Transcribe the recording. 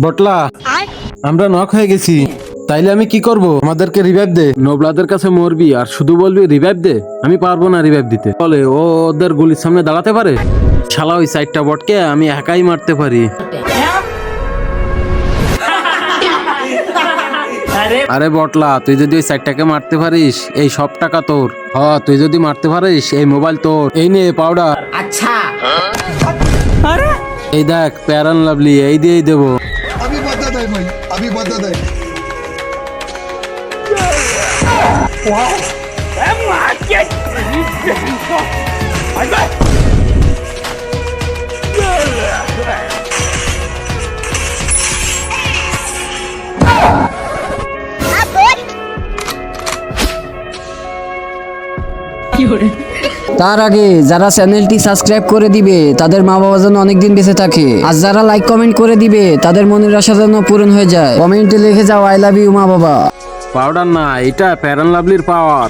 বটলা, আমরা নক হয়ে গেছি, তাইলে আমি কি করব? আমাদেরকে রিভাইভ দে। নোবলাদের কাছে মরবি আর শুধু বলবি রিভাইভ দে। আমি পারবো না রিভাইভ দিতে। বলে ও ওদের গুলির সামনে দাঁড়াতে পারে? শালা ওই সাইডটা বটকে আমি একাই মারতে পারি। আরে বটলা, তুই যদি ওই সাইডটাকে মারতে পারিস এই সব টাকা তোর। তুই যদি মারতে পারিস এই মোবাইল তোর। এই নে পাউডার। अच्छा এই দেখ প্যারান লাভলি, এই দিয়েই দেবো। अभी बता दे भाई, अभी बता दे। তার আগে যারা চ্যানেলটি সাবস্ক্রাইব করে দিবে তাদের মা বাবা যেন অনেকদিন বেঁচে থাকে, আর যারা লাইক কমেন্ট করে দিবে তাদের মনের আশা যেন পূরণ হয়ে যায়। কমেন্টে লিখে যাও আই লাভ ইউ মা বাবা। পাউডার না, এটা প্যারান লাভলির পাওয়ার।